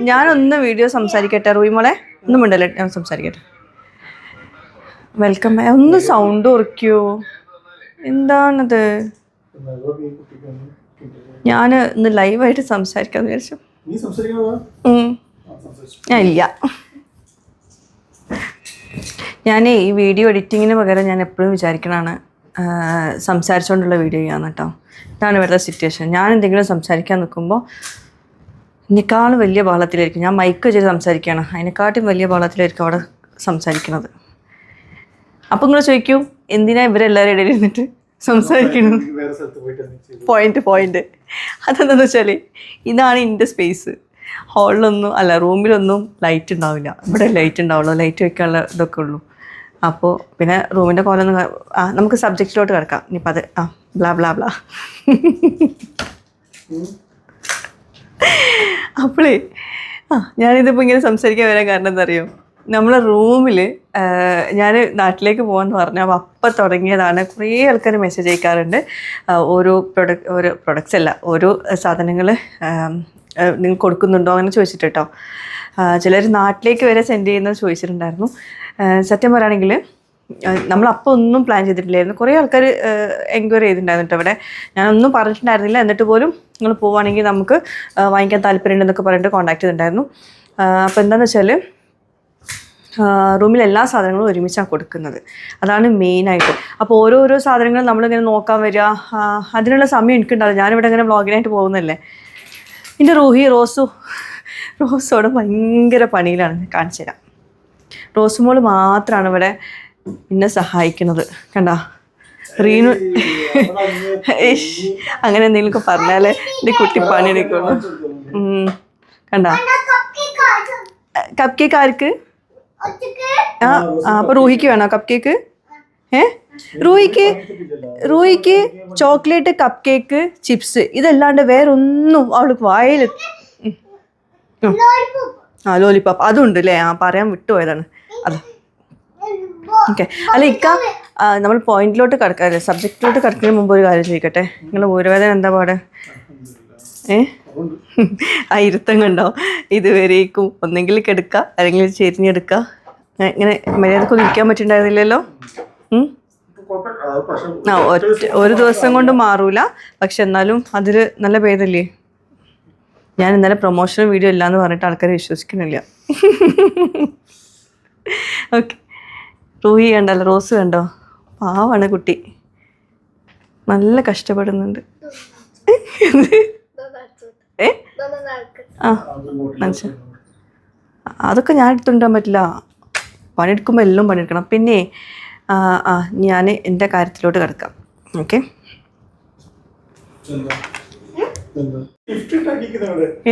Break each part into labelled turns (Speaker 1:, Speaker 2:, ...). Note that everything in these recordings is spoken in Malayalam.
Speaker 1: ഞാനൊന്ന് വീഡിയോ സംസാരിക്കട്ടെ റൂയിമോളെ ഒന്നും ഉണ്ടല്ലേ ഞാൻ സംസാരിക്കട്ടെ വെൽക്കം ഒന്ന് സൗണ്ട് കുറയ്ക്കോ എന്താണത് ഞാൻ ഇന്ന് ലൈവായിട്ട് സംസാരിക്കാന്ന് വിചാരിച്ചു ഞാൻ ഇല്ല ഞാൻ ഈ വീഡിയോ എഡിറ്റിങ്ങിന് പകരം ഞാൻ എപ്പോഴും വിചാരിക്കണതാണ് സംസാരിച്ചുകൊണ്ടുള്ള വീഡിയോ ചെയ്യാന്ന് കേട്ടോ ഇതാണ് ഇവിടുത്തെ സിറ്റുവേഷൻ ഞാൻ എന്തെങ്കിലും സംസാരിക്കാൻ നിൽക്കുമ്പോൾ എന്നെക്കാളും വലിയ ബഹളത്തിലായിരിക്കും ഞാൻ മൈക്ക് വെച്ച് സംസാരിക്കുകയാണ് അതിനെക്കാട്ടും വലിയ ബഹളത്തിലായിരിക്കും അവിടെ സംസാരിക്കുന്നത് അപ്പം നിങ്ങൾ ചോദിക്കൂ എന്തിനാ ഇവരെല്ലാവരും ഇടയിൽ ഇരുന്നിട്ട് സംസാരിക്കണം പോയിന്റ് അതെന്താണെന്ന് വെച്ചാൽ ഇതാണ് എൻ്റെ സ്പേസ് ഹാളിലൊന്നും അല്ല റൂമിലൊന്നും ലൈറ്റ് ഉണ്ടാവില്ല ഇവിടെ ലൈറ്റ് ഉണ്ടാവുള്ളൂ ലൈറ്റ് വെക്കാനുള്ള ഇതൊക്കെ ഉള്ളൂ അപ്പോൾ പിന്നെ റൂമിൻ്റെ കോലൊന്നും നമുക്ക് സബ്ജക്റ്റിലോട്ട് കിടക്കാം ഇനിയിപ്പോൾ അത് ബ്ലാ ബ്ലാ ബ്ലാ അപ്പോളേ ഞാനിതിപ്പോൾ ഇങ്ങനെ സംസാരിക്കാൻ വരാൻ കാരണം എന്താ അറിയോ നമ്മളെ റൂമിൽ ഞാൻ നാട്ടിലേക്ക് പോകാമെന്ന് പറഞ്ഞാൽ അപ്പം തുടങ്ങിയതാണ് കുറേ ആൾക്കാർ മെസ്സേജ് അയക്കാറുണ്ട് ഓരോ പ്രൊഡക്ട്സ് അല്ല ഓരോ സാധനങ്ങൾ നിങ്ങൾ കൊടുക്കുന്നുണ്ടോ അങ്ങനെ ചോദിച്ചിട്ട് കേട്ടോ ചിലർ നാട്ടിലേക്ക് വരെ സെൻഡ് ചെയ്യുന്നത് ചോദിച്ചിട്ടുണ്ടായിരുന്നു സത്യം പറയുകയാണെങ്കിൽ നമ്മളപ്പോൾ ഒന്നും പ്ലാൻ ചെയ്തിട്ടില്ലായിരുന്നു കുറേ ആൾക്കാർ എൻക്വയറി ചെയ്തിട്ടുണ്ടായിരുന്നു കേട്ടോ ഇവിടെ ഞാനൊന്നും പറഞ്ഞിട്ടുണ്ടായിരുന്നില്ല എന്നിട്ട് പോലും നിങ്ങൾ പോവുകയാണെങ്കിൽ നമുക്ക് വാങ്ങിക്കാൻ താല്പര്യമുണ്ടെന്നൊക്കെ പറഞ്ഞിട്ട് കോൺടാക്ട് ചെയ്തിട്ടുണ്ടായിരുന്നു അപ്പോൾ എന്താണെന്ന് വെച്ചാൽ റൂമിൽ എല്ലാ സാധനങ്ങളും ഒരുമിച്ചാണ് കൊടുക്കുന്നത് അതാണ് മെയിനായിട്ട് അപ്പോൾ ഓരോരോ സാധനങ്ങളും നമ്മളിങ്ങനെ നോക്കാൻ വരിക അതിനുള്ള സമയം എനിക്കുണ്ടാവില്ല ഞാനിവിടെ ഇങ്ങനെ വ്ളോഗിനായിട്ട് പോകുന്നല്ലേ എൻ്റെ റോസോടെ ഭയങ്കര പണിയിലാണ് കാണിച്ചു തരാം റോസുമോൾ മാത്രമാണ് ഇവിടെ എന്നെ സഹായിക്കുന്നത് കണ്ടാ റീനു അങ്ങനെ എന്തെങ്കിലുമൊക്കെ പറഞ്ഞാലേ എൻ്റെ കുട്ടി പണിയെടുക്കുള്ളൂ കണ്ടാ കപ്പ് കേക്ക് ആർക്ക് അപ്പോൾ റൂഹിക്ക് വേണോ കപ്പ് കേക്ക് റൂഹിക്ക് ചോക്ലേറ്റ് കപ്പ് കേക്ക് ചിപ്സ് ഇതല്ലാണ്ട് വേറൊന്നും അവൾക്ക് വായിൽ ലോലിപോപ്പ് അതുണ്ട് അല്ലേ പറയാൻ വിട്ടുപോയതാണ് അത് ഓക്കെ അല്ല ഇക്ക നമ്മൾ പോയിന്റിലോട്ട് കിടക്കാല്ലേ സബ്ജക്റ്റിലോട്ട് കിടക്കുന്നതിന് മുമ്പ് ഒരു കാര്യം ചോദിക്കട്ടെ നിങ്ങൾ ഊരവേദന എന്താ പാട് ആ ഇരുത്തം കണ്ടോ ഇതുവരേക്കും ഒന്നെങ്കിൽ കിടക്കുക അല്ലെങ്കിൽ ചെരിഞ്ഞെടുക്കുക ഇങ്ങനെ മര്യാദക്കൊന്നും ഇരിക്കാൻ പറ്റുന്നുണ്ടായിരുന്നില്ലല്ലോ ഒരു ദിവസം കൊണ്ട് മാറൂല പക്ഷെ എന്നാലും അതിൽ നല്ല ഭേദമല്ലേ ഞാൻ ഇന്നലെ പ്രൊമോഷണൽ വീഡിയോ ഇല്ലയെന്ന് പറഞ്ഞിട്ട് ആൾക്കാർ വിശ്വസിക്കുന്നില്ല ഓക്കെ റൂഹി കണ്ടല്ലോ റോസ് കണ്ടോ പാവാണ് കുട്ടി നല്ല കഷ്ടപ്പെടുന്നുണ്ട് മനസ്സിലായി അതൊക്കെ ഞാൻ എടുത്തുകൊണ്ടാൻ പറ്റില്ല പണിയെടുക്കുമ്പോൾ എല്ലാം പണിയെടുക്കണം പിന്നെ ഞാൻ എൻ്റെ കാര്യത്തിലോട്ട് കിടക്കാം ഓക്കെ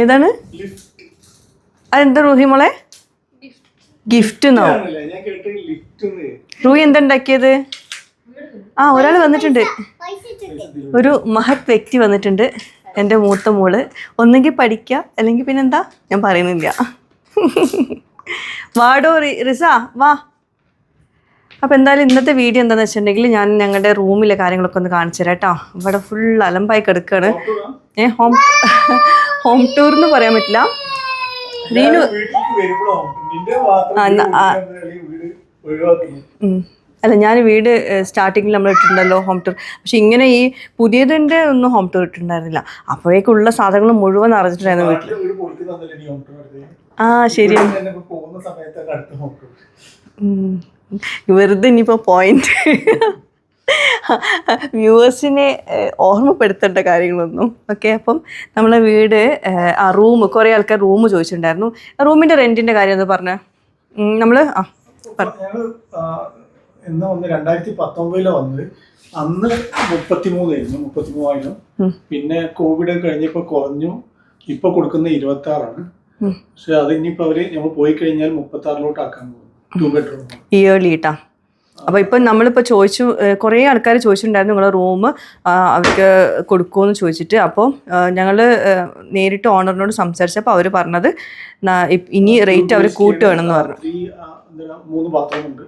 Speaker 1: ഏതാണ് അതെന്താ റൂഹി മോളെ ഗിഫ്റ്റ് എന്നോ റൂഹി എന്താ ഉണ്ടാക്കിയത് ഒരാൾ വന്നിട്ടുണ്ട് ഒരു മഹത് വ്യക്തി വന്നിട്ടുണ്ട് എൻ്റെ മൂത്ത മോള് ഒന്നെങ്കിൽ പഠിക്കുക അല്ലെങ്കിൽ പിന്നെന്താ ഞാൻ പറയുന്നില്ല വാടോ റിസ വാ അപ്പോൾ എന്തായാലും ഇന്നത്തെ വീഡിയോ എന്താണെന്ന് വെച്ചിട്ടുണ്ടെങ്കിൽ ഞാൻ ഞങ്ങളുടെ റൂമിലെ കാര്യങ്ങളൊക്കെ ഒന്ന് കാണിച്ചു തരാം കേട്ടോ ഇവിടെ ഫുൾ അലമ്പായി കിടക്കുകയാണ് ഹോം ടൂർ എന്ന് പറയാൻ പറ്റില്ല റീനു അല്ല ഞാൻ വീട് സ്റ്റാർട്ടിങ്ങിൽ നമ്മൾ ഇട്ടിട്ടുണ്ടല്ലോ ഹോം ടൂർ പക്ഷെ ഇങ്ങനെ ഈ പുതിയതിൻ്റെ ഒന്നും ഹോം ടൂർ ഇട്ടിട്ടുണ്ടായിരുന്നില്ല അപ്പോഴേക്കുള്ള സാധനങ്ങൾ മുഴുവൻ അറിഞ്ഞിട്ടുണ്ടായിരുന്നു വീട്ടിൽ ശരിയാണ് വെറുതെ ഇനിയിപ്പോൾ പോയിന്റ് വ്യൂവേഴ്സിനെ ഓർമ്മപ്പെടുത്തേണ്ട കാര്യങ്ങളൊന്നും ഓക്കെ അപ്പം നമ്മളെ വീട് റൂം കുറേ ആൾക്കാർ റൂം ചോദിച്ചിട്ടുണ്ടായിരുന്നു റൂമിൻ്റെ റെൻറ്റിൻ്റെ കാര്യം ഒന്ന് പറഞ്ഞേ നമ്മൾ
Speaker 2: എന്നാ വന്ന് 2019 വന്നത് അന്ന് 33,000 പിന്നെ കോവിഡ് കഴിഞ്ഞപ്പോൾ കുറഞ്ഞു ഇപ്പൊ കൊടുക്കുന്ന 26 പക്ഷെ അത് ഇനിയിപ്പോ അവര് നമ്മൾ പോയി കഴിഞ്ഞാൽ 36 ആക്കാൻ പോകും 2 ബെഡ്റൂം
Speaker 1: ഇയർലി കേട്ടാ അപ്പോൾ ഇപ്പം നമ്മളിപ്പോൾ ചോദിച്ചു കുറേ ആൾക്കാർ ചോദിച്ചിട്ടുണ്ടായിരുന്നു നിങ്ങളെ റൂം അവർക്ക് കൊടുക്കുമെന്ന് ചോദിച്ചിട്ട് അപ്പോൾ ഞങ്ങൾ നേരിട്ട് ഓണറിനോട് സംസാരിച്ചപ്പോൾ അവർ പറഞ്ഞത് ഇനി റേറ്റ് അവർ കൂട്ടുകയാണെന്ന് പറഞ്ഞു
Speaker 2: 3 ബാത്റൂം ഉണ്ട്,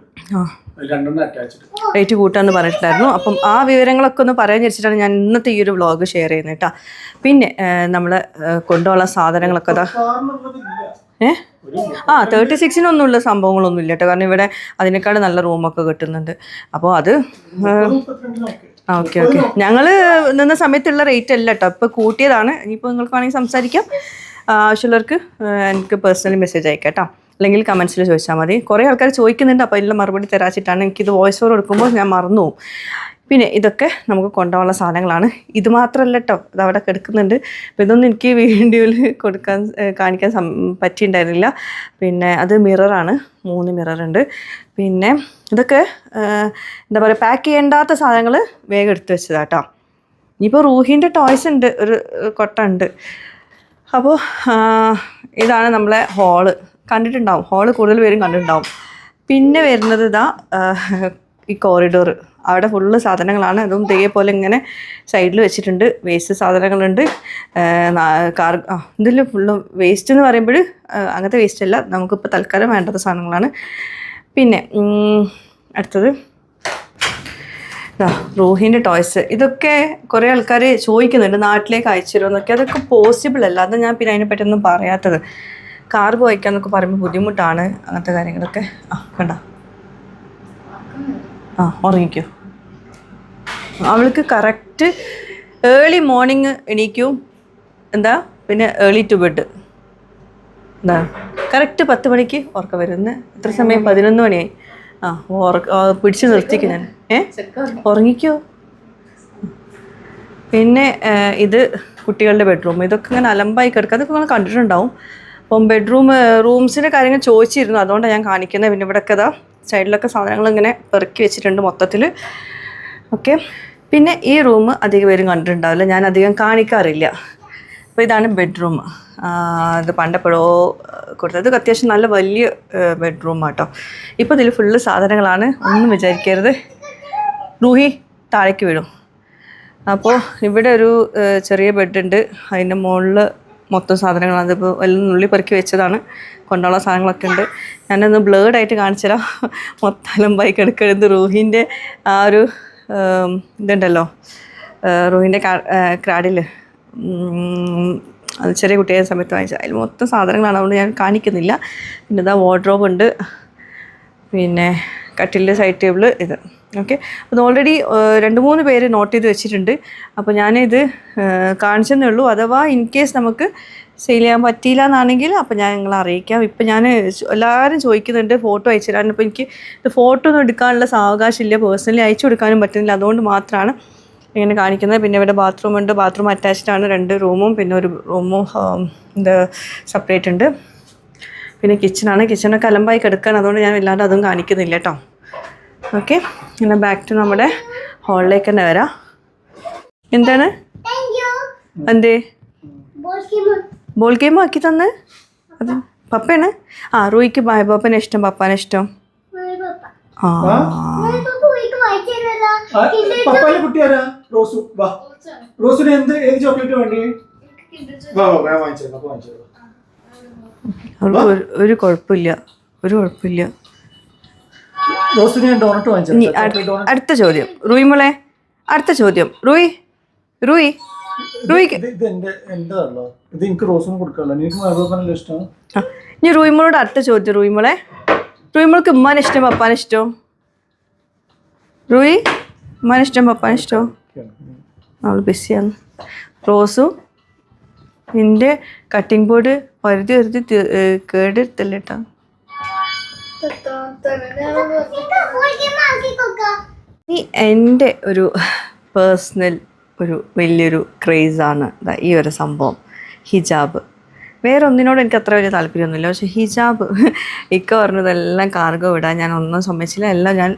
Speaker 2: 2 അറ്റാച്ച്ഡ്.
Speaker 1: റേറ്റ് കൂട്ടാന്ന് പറഞ്ഞിട്ടുണ്ടായിരുന്നു. അപ്പം ആ വിവരങ്ങളൊക്കെ ഒന്ന് പറയാൻ വെച്ചിട്ടാണ് ഞാൻ ഇന്നത്തെ ഈ ഒരു വ്ളോഗ് ഷെയർ ചെയ്യുന്നത് കേട്ടോ. പിന്നെ നമ്മൾ കൊണ്ടുപോകാനുള്ള സാധനങ്ങളൊക്കെ അതാ 36-നൊന്നുമുള്ള സംഭവങ്ങളൊന്നും ഇല്ല കേട്ടോ. കാരണം ഇവിടെ അതിനേക്കാൾ നല്ല റൂമൊക്കെ കിട്ടുന്നുണ്ട്. അപ്പോൾ അത് ഓക്കെ ഞങ്ങൾ നിന്ന സമയത്തുള്ള റേറ്റ് അല്ല കേട്ടോ, ഇപ്പോൾ കൂട്ടിയതാണ്. ഇനിയിപ്പോൾ നിങ്ങൾക്ക് വേണമെങ്കിൽ സംസാരിക്കാം. ആവശ്യമുള്ളവർക്ക് എനിക്ക് പേഴ്സണലി മെസ്സേജ് അയക്കാം കേട്ടോ, അല്ലെങ്കിൽ കമൻസിൽ ചോദിച്ചാൽ മതി. കുറേ ആൾക്കാർ ചോദിക്കുന്നുണ്ട്, അപ്പോൾ അതിനുള്ള മറുപടി തരാച്ചിട്ടാണ്. എനിക്കിത് വോയിസ് ഓവർ കൊടുക്കുമ്പോൾ ഞാൻ മറന്നു പോകും. പിന്നെ ഇതൊക്കെ നമുക്ക് കൊണ്ടുപോകാനുള്ള സാധനങ്ങളാണ്. ഇത് മാത്രമല്ല കേട്ടോ, ഇതവിടെ കിടക്കുന്നുണ്ട്. അപ്പോൾ ഇതൊന്നും എനിക്ക് വീഡിയോയിൽ കാണിക്കാൻ പറ്റിയിട്ടുണ്ടായിരുന്നില്ല. പിന്നെ അത് മിററാണ്, 3 മിററുണ്ട്. പിന്നെ ഇതൊക്കെ എന്താ പറയുക, പാക്ക് ചെയ്യേണ്ടാത്ത സാധനങ്ങൾ വേഗം എടുത്ത് വെച്ചതാണ് കേട്ടോ. ഇനിയിപ്പോൾ റൂഹിൻ്റെ ടോയ്സ് ഉണ്ട്, ഒരു കൊട്ട ഉണ്ട്. അപ്പോൾ ഇതാണ് നമ്മളെ ഹോള്. കണ്ടിട്ടുണ്ടാവും, ഹോള് കൂടുതൽ പേരും കണ്ടിട്ടുണ്ടാവും. പിന്നെ വരുന്നത് ഇതാ ഈ കോറിഡോർ. അവിടെ ഫുള്ള് സാധനങ്ങളാണ്. അതും ഇതേപോലെ ഇങ്ങനെ സൈഡിൽ വെച്ചിട്ടുണ്ട്. വേസ്റ്റ് സാധനങ്ങളുണ്ട്. ഇതിൽ ഫുള്ള് വേസ്റ്റ് എന്ന് പറയുമ്പോൾ അങ്ങനത്തെ വേസ്റ്റ് അല്ല, നമുക്കിപ്പോൾ തൽക്കാലം വേണ്ടാത്ത സാധനങ്ങളാണ്. പിന്നെ അടുത്തത് റൂഹിൻ്റെ ടോയ്സ്. ഇതൊക്കെ കുറേ ആൾക്കാർ ചോദിക്കുന്നുണ്ട് നാട്ടിലേക്ക് അയച്ചു തരുമെന്നൊക്കെ. അതൊക്കെ പോസിബിൾ അല്ല. അത് ഞാൻ പിന്നെ അതിനെ പറ്റിയൊന്നും പറയാത്തത്. കാർ പോയിക്കാന്നൊക്കെ പറയുമ്പോൾ ബുദ്ധിമുട്ടാണ് അങ്ങനത്തെ കാര്യങ്ങളൊക്കെ. കണ്ട ഉറങ്ങിക്കോ. അവൾക്ക് കറക്റ്റ് ഏർലി മോർണിംഗ് എണീക്കും. എന്താ പിന്നെ ഏർലി ടു ബെഡ്. എന്താ കറക്റ്റ് 10 മണിക്ക് ഉറക്കം വരുന്നത്. എത്ര സമയം? 11 മണിയായി. പിടിച്ച് നിർത്തിക്കും ഞാൻ. ഉറങ്ങിക്കോ. പിന്നെ ഇത് കുട്ടികളുടെ ബെഡ്റൂം. ഇതൊക്കെ ഇങ്ങനെ അലമ്പായി കിടക്കുക. അതൊക്കെ നിങ്ങൾ കണ്ടിട്ടുണ്ടാവും. അപ്പം റൂംസിൻ്റെ കാര്യങ്ങൾ ചോദിച്ചിരുന്നു, അതുകൊണ്ടാണ് ഞാൻ കാണിക്കുന്നത്. പിന്നെ ഇവിടെയൊക്കെ ഇതാ സൈഡിലൊക്കെ സാധനങ്ങൾ ഇങ്ങനെ പെറുക്കി വെച്ചിട്ടുണ്ട് മൊത്തത്തിൽ. ഓക്കെ. പിന്നെ ഈ റൂം അധികം പേരും കണ്ടിട്ടുണ്ടാവില്ല, ഞാൻ അധികം കാണിക്കാറില്ല. അപ്പോൾ ഇതാണ് ബെഡ്റൂം. ഇത് പണ്ടെപ്പോഴോ കൊടുത്തത്. ഇത് അത്യാവശ്യം നല്ല വലിയ ബെഡ്റൂമാട്ടോ. ഇപ്പോൾ ഇതിൽ ഫുള്ള് സാധനങ്ങളാണ്, ഒന്നും വിചാരിക്കരുത്. റൂഹി താഴേക്ക് വീഴും. അപ്പോൾ ഇവിടെ ഒരു ചെറിയ ബെഡുണ്ട്, അതിൻ്റെ മുകളിൽ മൊത്തം സാധനങ്ങളാണ്. അതിപ്പോൾ എല്ലാം നുള്ളി പെറുക്കി വെച്ചതാണ്. കൊണ്ടുള്ള സാധനങ്ങളൊക്കെ ഉണ്ട്. ഞാനൊന്ന് ബ്ലേഡായിട്ട് കാണിച്ചു തരാം. മൊത്തം അലമ്പായി കിടക്കുന്നത്. റൂഹിൻ്റെ ആ ഒരു ഇതുണ്ടല്ലോ, റൂഹിൻ്റെ ക്രാഡിൽ, അത് ചെറിയ കുട്ടിയായ സമയത്ത് വാങ്ങിച്ചത്. അതിൽ മൊത്തം സാധനങ്ങളാണ്, അതുകൊണ്ട് ഞാൻ കാണിക്കുന്നില്ല. പിന്നെ ഇതാ വാർഡ്രോബ് ഉണ്ട്, പിന്നെ കട്ടിലിൻ്റെ സൈഡ് ടേബിൾ ഇത്. ഓക്കെ. അത് ഓൾറെഡി 2-3 പേര് നോട്ട് ചെയ്ത് വെച്ചിട്ടുണ്ട്. അപ്പോൾ ഞാനിത് കാണിച്ചെന്നേ ഉള്ളൂ. അഥവാ ഇൻ കേസ് നമുക്ക് സെയിൽ ചെയ്യാൻ പറ്റിയില്ല എന്നാണെങ്കിൽ അപ്പോൾ ഞാൻ നിങ്ങളെ അറിയിക്കാം. ഇപ്പം ഞാൻ എല്ലാവരും ചോദിക്കുന്നുണ്ട് ഫോട്ടോ അയച്ചു തരാൻ. അപ്പോൾ എനിക്ക് ഫോട്ടോ ഒന്നും എടുക്കാനുള്ള സാവകാശമില്ല, പേഴ്സണലി അയച്ചു കൊടുക്കാനും പറ്റുന്നില്ല. അതുകൊണ്ട് മാത്രമാണ് ഇങ്ങനെ കാണിക്കുന്നത്. പിന്നെ ഇവിടെ ബാത്റൂം ഉണ്ട്. ബാത്റൂം അറ്റാച്ച്ഡ് ആണ്, 2 റൂമും പിന്നെ ഒരു റൂമും സെപ്പറേറ്റ് ഉണ്ട്. പിന്നെ കിച്ചണാണ്. കിച്ചണൊക്കെ അലമ്പായി കിടക്കാൻ, അതുകൊണ്ട് ഞാൻ വല്ലാണ്ട് അതും കാണിക്കുന്നില്ല കേട്ടോ. ഓക്കെ. പിന്നെ ബാക്ക് ടു നമ്മുടെ ഹാളിലേക്ക് തന്നെ വരാം. എന്താണ് എന്തേ ബോൾ ഗെയിം ആക്കി തന്നെ? അത് പപ്പയാണ്. റൂയിക്ക് പപ്പനെ ഇഷ്ടം, പപ്പാനെ ഇഷ്ടം. ഒരു കുഴപ്പമില്ല, ഒരു കുഴപ്പമില്ല. അടുത്ത ചോദ്യം റൂയി മോളെ, അടുത്ത ചോദ്യം. റൂയി ഇനി റൂയിമോളോട് അടുത്ത ചോദ്യം. റൂയിമോൾക്ക് ഉമ്മാനെ ഇഷ്ടം പപ്പാനെ ഇഷ്ടം? റൂയി ഉമ്മാനെ ഇഷ്ടം പപ്പാനെ ഇഷ്ടം? അവൾ ബിസിയാണ്. റോസും നിന്റെ കട്ടിംഗ് ബോർഡ് വരുതി കേടെടുത്തല്ലേ കേട്ടോ. എൻ്റെ ഒരു പേഴ്സണൽ ഒരു വലിയൊരു ക്രേസാണ് ഈ ഒരു സംഭവം, ഹിജാബ്. വേറെ ഒന്നിനോട് എനിക്ക് അത്ര വലിയ താല്പര്യമൊന്നുമില്ല. പക്ഷേ ഹിജാബ് ഇക്ക പറഞ്ഞതെല്ലാം കാർഗോ വിടാൻ ഞാൻ ഒന്നും സമ്മതിച്ചില്ല. എല്ലാം ഞാൻ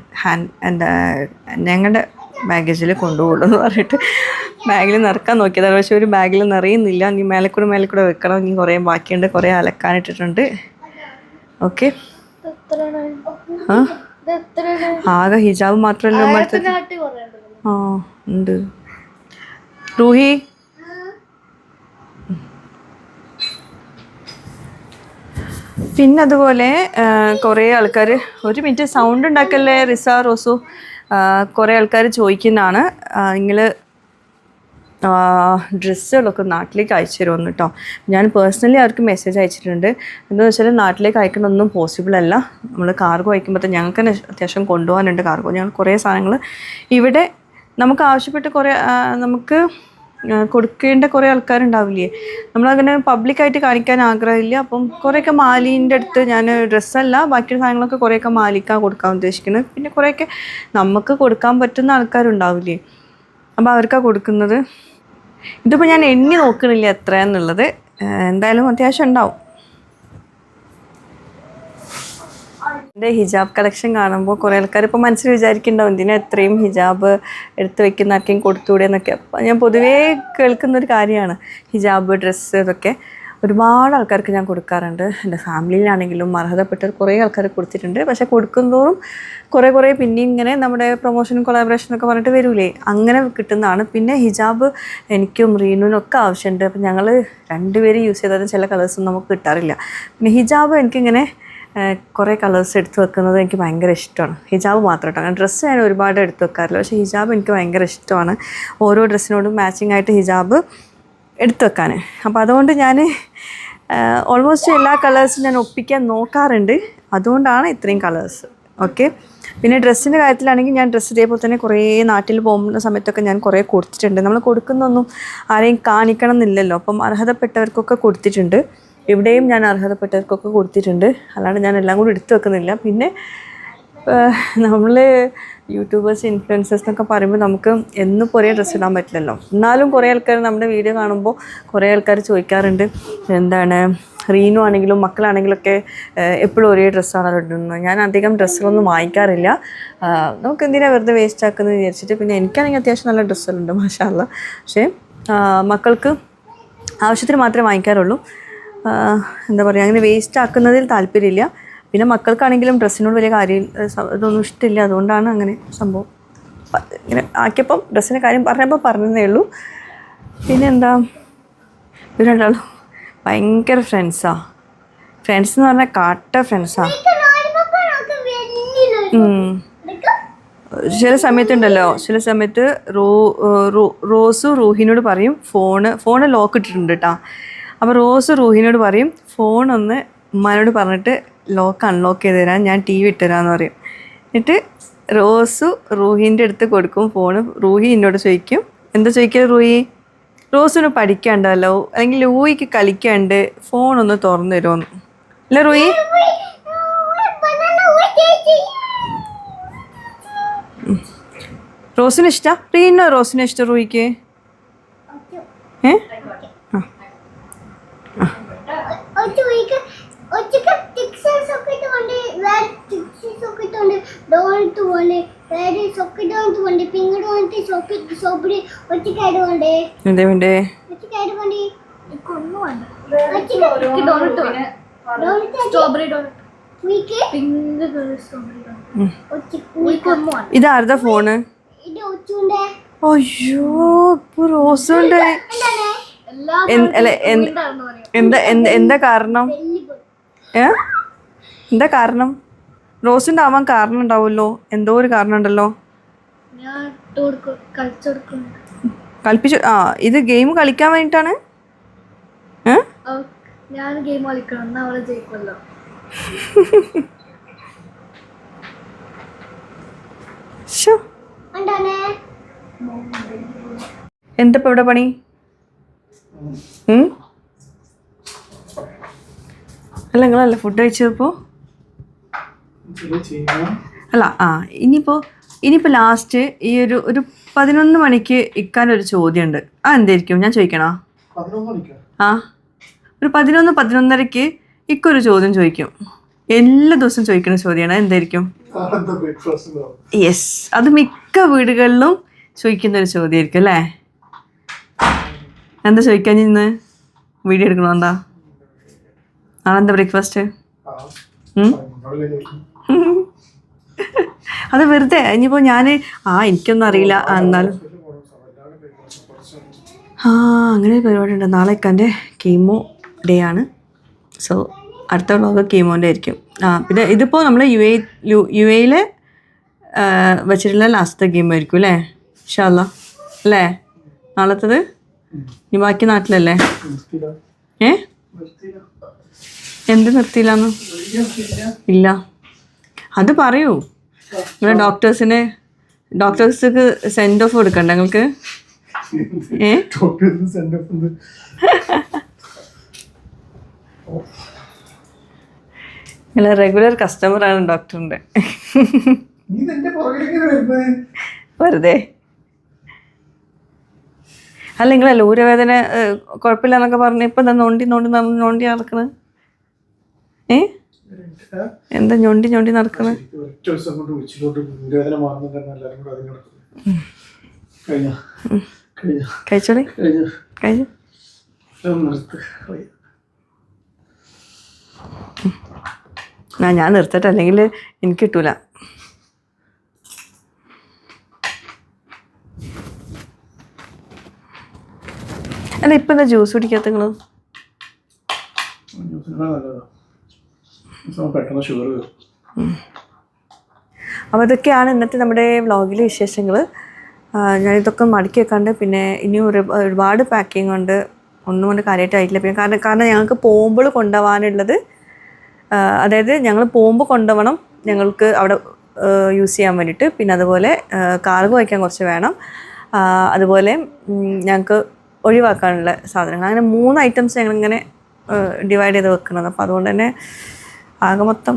Speaker 1: ഞങ്ങളുടെ ബാഗേജിൽ കൊണ്ടുപോകുള്ളൂ എന്ന് പറഞ്ഞിട്ട് ബാഗിൽ നിറക്കാൻ നോക്കിയതാണ്. പക്ഷേ ഒരു ബാഗിൽ നിറയുന്നില്ല. ഇനി മേലെക്കൂടെ വെക്കണം. ഇനി കുറേ ബാക്കിയുണ്ട്, കുറേ അലക്കാനിട്ടിട്ടുണ്ട്. ഓക്കെ. ആകെ ഹിജാബ് മാത്രമല്ല ഉണ്ട്. റൂഹി പിന്നെ അതുപോലെ കുറേ ആൾക്കാർ, ഒരു മിനിറ്റ് സൗണ്ട് ഉണ്ടാക്കല്ലേ റിസ റോസു, കുറേ ആൾക്കാർ ചോദിക്കുന്നതാണ് നിങ്ങൾ ഡ്രസ്സുകളൊക്കെ നാട്ടിലേക്ക് അയച്ചു തരുമെന്ന് കേട്ടോ. ഞാൻ പേഴ്സണലി അവർക്ക് മെസ്സേജ് അയച്ചിട്ടുണ്ട്. എന്താണെന്ന് വെച്ചാൽ നാട്ടിലേക്ക് അയക്കണമൊന്നും പോസിബിൾ അല്ല. നമ്മൾ കാർഗോ അയക്കുമ്പോൾ ഞങ്ങൾക്ക് തന്നെ അത്യാവശ്യം കൊണ്ടുപോകാനുണ്ട് കാർഗോ. ഞങ്ങൾ കുറേ സാധനങ്ങൾ ഇവിടെ നമുക്ക് ആവശ്യപ്പെട്ട് കുറേ നമുക്ക് കൊടുക്കേണ്ട കുറേ ആൾക്കാരുണ്ടാവില്ലേ, നമ്മളങ്ങനെ പബ്ലിക്കായിട്ട് കാണിക്കാൻ ആഗ്രഹമില്ല. അപ്പം കുറേയൊക്കെ മാലീൻ്റെ അടുത്ത് ഞാൻ ഡ്രസ്സല്ല ബാക്കിയുള്ള സാധനങ്ങളൊക്കെ കുറേയൊക്കെ മാലിക്കാണ് കൊടുക്കാൻ ഉദ്ദേശിക്കുന്നത്. പിന്നെ കുറേയൊക്കെ നമുക്ക് കൊടുക്കാൻ പറ്റുന്ന ആൾക്കാരുണ്ടാവില്ലേ, അപ്പോൾ അവർക്കാണ് കൊടുക്കുന്നത്. ഇതിപ്പോൾ ഞാൻ എണ്ണി നോക്കണില്ല എത്രയാന്നുള്ളത്, എന്തായാലും അത്യാവശ്യം ഉണ്ടാവും. എൻ്റെ ഹിജാബ് കളക്ഷൻ കാണുമ്പോൾ കുറേ ആൾക്കാർ ഇപ്പോൾ മനസ്സിൽ വിചാരിക്കുന്നുണ്ടാവും എന്തിനാ എത്രയും ഹിജാബ് എടുത്ത് വെക്കുന്ന ആർക്കെയും കൊടുത്തുകൂടെ എന്നൊക്കെ. അപ്പോൾ ഞാൻ പൊതുവേ കേൾക്കുന്നൊരു കാര്യമാണ് ഹിജാബ്, ഡ്രസ്സ്, ഇതൊക്കെ ഒരുപാട് ആൾക്കാർക്ക് ഞാൻ കൊടുക്കാറുണ്ട്. എൻ്റെ ഫാമിലിയിലാണെങ്കിലും അർഹതപ്പെട്ടവർ കുറേ ആൾക്കാർ കൊടുത്തിട്ടുണ്ട്. പക്ഷേ കൊടുക്കുന്തോറും കുറേ പിന്നെയും ഇങ്ങനെ നമ്മുടെ പ്രൊമോഷൻ കൊളാബറേഷനൊക്കെ പറഞ്ഞിട്ട് വരൂലേ, അങ്ങനെ കിട്ടുന്നതാണ്. പിന്നെ ഹിജാബ് എനിക്കും റീനുവിനൊക്കെ ആവശ്യമുണ്ട്. അപ്പം ഞങ്ങൾ രണ്ടുപേരും യൂസ് ചെയ്താലും ചില കളേഴ്സൊന്നും നമുക്ക് കിട്ടാറില്ല. പിന്നെ ഹിജാബ് എനിക്കിങ്ങനെ കുറേ കളേഴ്സ് എടുത്ത് വെക്കുന്നത് എനിക്ക് ഭയങ്കര ഇഷ്ടമാണ്. ഹിജാബ് മാത്രം കേട്ടോ, അങ്ങനെ ഡ്രസ്സ് ഞാൻ ഒരുപാട് എടുത്ത് വെക്കാറില്ല. പക്ഷേ ഹിജാബ് എനിക്ക് ഭയങ്കര ഇഷ്ടമാണ്, ഓരോ ഡ്രസ്സിനോടും മാച്ചിങ് ആയിട്ട് ഹിജാബ് എടുത്ത് വെക്കാൻ. അപ്പോൾ അതുകൊണ്ട് ഞാൻ ഓൾമോസ്റ്റ് എല്ലാ കളേഴ്സും ഞാൻ ഒപ്പിക്കാൻ നോക്കാറുണ്ട്. അതുകൊണ്ടാണ് ഇത്രയും കളേഴ്സ്. ഓക്കെ. പിന്നെ ഡ്രസ്സിൻ്റെ കാര്യത്തിലാണെങ്കിൽ ഞാൻ ഡ്രസ്സ് ഇതേപോലെ തന്നെ കുറേ നാട്ടിൽ പോകുന്ന സമയത്തൊക്കെ ഞാൻ കുറേ കൊടുത്തിട്ടുണ്ട്. നമ്മൾ കൊടുക്കുന്നൊന്നും ആരെയും കാണിക്കണം എന്നില്ലല്ലോ, അപ്പം അർഹതപ്പെട്ടവർക്കൊക്കെ കൊടുത്തിട്ടുണ്ട്. ഇവിടെയും ഞാൻ അർഹതപ്പെട്ടവർക്കൊക്കെ കൊടുത്തിട്ടുണ്ട്. അല്ലാണ്ട് ഞാൻ എല്ലാം കൂടി എടുത്തു വെക്കുന്നില്ല. പിന്നെ നമ്മൾ യൂട്യൂബേഴ്സ്, ഇൻഫ്ലുവൻസേഴ്സ് എന്നൊക്കെ പറയുമ്പോൾ നമുക്ക് എന്നും കുറേ ഡ്രസ്സ് ഇടാൻ പറ്റില്ലല്ലോ. എന്നാലും കുറേ ആൾക്കാർ നമ്മുടെ വീഡിയോ കാണുമ്പോൾ കുറേ ആൾക്കാർ ചോദിക്കാറുണ്ട് എന്താണ് റീനു ആണെങ്കിലും മക്കളാണെങ്കിലും ഒക്കെ എപ്പോഴും ഒരേ ഡ്രസ്സാണ് ഇടുന്നത്. ഞാൻ അധികം ഡ്രസ്സുകളൊന്നും വാങ്ങിക്കാറില്ല. നമുക്ക് എന്തിനാണ് വെറുതെ വേസ്റ്റ് ആക്കുന്നത് വിചാരിച്ചിട്ട്. പിന്നെ എനിക്കാണെങ്കിൽ അത്യാവശ്യം നല്ല ഡ്രസ്സുകളുണ്ട് മാഷാ അല്ലാ. പക്ഷേ മക്കൾക്ക് ആവശ്യത്തിന് മാത്രമേ വാങ്ങിക്കാറുള്ളൂ. എന്താ പറയുക, അങ്ങനെ വേസ്റ്റ് ആക്കുന്നതിൽ താല്പര്യമില്ല. പിന്നെ മക്കൾക്കാണെങ്കിലും ഡ്രസ്സിനോട് വലിയ കാര്യം ഇതൊന്നും ഇഷ്ടമില്ല. അതുകൊണ്ടാണ് അങ്ങനെ സംഭവം ഇങ്ങനെ ആക്കിയപ്പം ഡ്രസ്സിൻ്റെ കാര്യം പറഞ്ഞപ്പോൾ പറഞ്ഞതേ ഉള്ളൂ. പിന്നെ എന്താ, ഇവർ രണ്ടാളും ഭയങ്കര ഫ്രണ്ട്സാണ്. ഫ്രണ്ട്സ് എന്ന് പറഞ്ഞാൽ കാട്ട ഫ്രണ്ട്സാണ്. ചില സമയത്തുണ്ടല്ലോ, ചില സമയത്ത് റോസ് റൂഹിനോട് പറയും ഫോണ് ലോക്ക് ഇട്ടിട്ടുണ്ട് കേട്ടോ. അപ്പോൾ റോസ് റൂഹിനോട് പറയും ഫോണൊന്ന് ഉമ്മാനോട് പറഞ്ഞിട്ട് ലോക്ക് അൺലോക്ക് ചെയ്ത് തരാൻ, ഞാൻ ടി വി ഇട്ടുതരാമെന്ന് പറയും. എന്നിട്ട് റോസ് റൂഹിൻ്റെ അടുത്ത് കൊടുക്കും ഫോണ്. റൂഹി എന്നോട് ചോദിക്കും, എന്താ ചോദിക്കുക റൂഹി, റോസിന് പഠിക്കാണ്ടല്ലോ അല്ലെങ്കിൽ ലൂയിക്ക് കളിക്കാണ്ട് ഫോണൊന്ന് തുറന്നു തരുമോന്ന്. അല്ലേ റൂഹി? റോസിന് ഇഷ്ടം? റീനോ റോസിന് ഇഷ്ടം റൂഹിക്ക്? ഇതാരുടെ ഫോണ്? അയ്യോ ഇപ്പൊ റോസുണ്ട്. എന്താ കാരണം? എന്താ കാരണം? റോസിൻ്റെ ആവാൻ കാരണം ഉണ്ടാവുമല്ലോ, എന്തോ ഒരു കാരണം ഉണ്ടല്ലോ. കളിപ്പിച്ചു. ഇത് ഗെയിം കളിക്കാൻ വേണ്ടിയിട്ടാണ്. എന്താ ഇപ്പൊ ഇവിടെ പണി? അല്ല നിങ്ങളല്ല ഫുഡ് കഴിച്ചപ്പോൾ അല്ല ഇനിയിപ്പോൾ ലാസ്റ്റ് ഈ ഒരു 11 മണിക്ക് ഇക്കാനൊരു ചോദ്യമുണ്ട്. എന്തായിരിക്കും ഞാൻ ചോദിക്കണോ? ഒരു 11-11:30 ഇക്കൊരു ചോദ്യം ചോദിക്കും. എല്ലാ ദിവസവും ചോദിക്കുന്ന ചോദ്യമാണ്. എന്തായിരിക്കും? യെസ്, അത് മിക്ക വീടുകളിലും ചോദിക്കുന്നൊരു ചോദ്യമായിരിക്കും അല്ലേ? എന്താ ചോദിക്കാൻ ഇന്ന് വീഡിയോ എടുക്കണോ? എന്താ നാളെന്താ ബ്രേക്ക്ഫാസ്റ്റ്? അത് വെറുതെ ഇനിയിപ്പോൾ ഞാൻ എനിക്കൊന്നും അറിയില്ല. എന്നാലും അങ്ങനെ ഒരു പരിപാടി ഉണ്ട്. നാളെ എൻ്റെ കീമോ ഡേ ആണ്. സോ അടുത്ത വ്ളോഗ് കീമോൻ്റെ ആയിരിക്കും. പിന്നെ ഇതിപ്പോൾ നമ്മൾ യു എയിൽ വെച്ചിട്ടുള്ള ലാസ്റ്റത്തെ കീമോ ആയിരിക്കും അല്ലേ ഇൻഷാ അല്ലാ അല്ലേ? നാളത്തത് ഇനി ബാക്കി നാട്ടിലല്ലേ? എന്ത് നിർത്തിയില്ലാന്ന്? ഇല്ല, അത് പറയൂ. നിങ്ങളെ ഡോക്ടേഴ്സിന് സെൻഡ് ഓഫ് കൊടുക്കണ്ട നിങ്ങൾക്ക്? നിങ്ങൾ റെഗുലർ കസ്റ്റമറാണ് ഡോക്ടറിൻ്റെ. വെറുതെ അല്ല, നിങ്ങളല്ല ഊരവേദന കുഴപ്പമില്ല എന്നൊക്കെ പറഞ്ഞ് ഇപ്പം എന്താ നോണ്ടി നടക്കണത്? എന്താ ഞൊണ്ടി നടക്കണത്? കഴിച്ചോളി, കഴിഞ്ഞു. ഞാൻ നിർത്തട്ടെ, അല്ലെങ്കിൽ എനിക്ക് കിട്ടൂല. അല്ല, ഇപ്പം എന്താ ജ്യൂസ് കുടിക്കാത്ത നിങ്ങൾ? അപ്പോൾ ഇതൊക്കെയാണ് ഇന്നത്തെ നമ്മുടെ വ്ളോഗിലെ വിശേഷങ്ങൾ. ഞാനിതൊക്കെ മടക്കി വെക്കാണ്ട്, പിന്നെ ഇനിയും ഒരുപാട് പാക്കിംഗ് ഉണ്ട്, ഒന്നും കൊണ്ട് കാര്യമായിട്ടായിട്ടില്ല. പിന്നെ കാരണം ഞങ്ങൾക്ക് പോകുമ്പോൾ കൊണ്ടുപോകാനുള്ളത്, അതായത് ഞങ്ങൾ പോകുമ്പോൾ കൊണ്ടുപോകണം ഞങ്ങൾക്ക് അവിടെ യൂസ് ചെയ്യാൻ വേണ്ടിയിട്ട്. പിന്നെ അതുപോലെ കാർഗോ വയ്ക്കാൻ കുറച്ച് വേണം. അതുപോലെ ഞങ്ങൾക്ക് ഒഴിവാക്കാനുള്ള സാധനങ്ങൾ, അങ്ങനെ 3 ഐറ്റംസ് ഞങ്ങളിങ്ങനെ ഡിവൈഡ് ചെയ്ത് വെക്കുന്നത്. അപ്പോൾ അതുകൊണ്ട് തന്നെ ആകെ മൊത്തം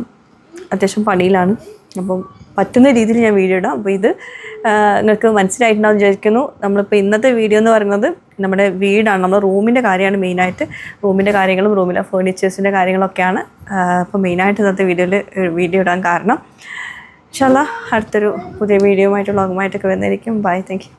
Speaker 1: അത്യാവശ്യം പണിയിലാണ്. അപ്പം പറ്റുന്ന രീതിയിൽ ഞാൻ വീഡിയോ ഇടാം. അപ്പോൾ ഇത് നിങ്ങൾക്ക് മനസ്സിലായിട്ടുണ്ടാവും വിചാരിക്കുന്നു. നമ്മളിപ്പോൾ ഇന്നത്തെ വീഡിയോ എന്ന് പറയുന്നത് നമ്മുടെ വീടാണ്, നമ്മുടെ റൂമിൻ്റെ കാര്യമാണ് മെയിനായിട്ട്. റൂമിൻ്റെ കാര്യങ്ങളും റൂമിലെ ഫേർണിച്ചേഴ്സിൻ്റെ കാര്യങ്ങളൊക്കെയാണ് അപ്പോൾ മെയിനായിട്ട് ഇന്നത്തെ വീഡിയോ ഇടാൻ കാരണം. ഇൻഷാ അല്ലാ അടുത്തൊരു പുതിയ വീഡിയോ ആയിട്ട് വ്ളോഗുമായിട്ടൊക്കെ വരുന്നതായിരിക്കും. Bye, thank U.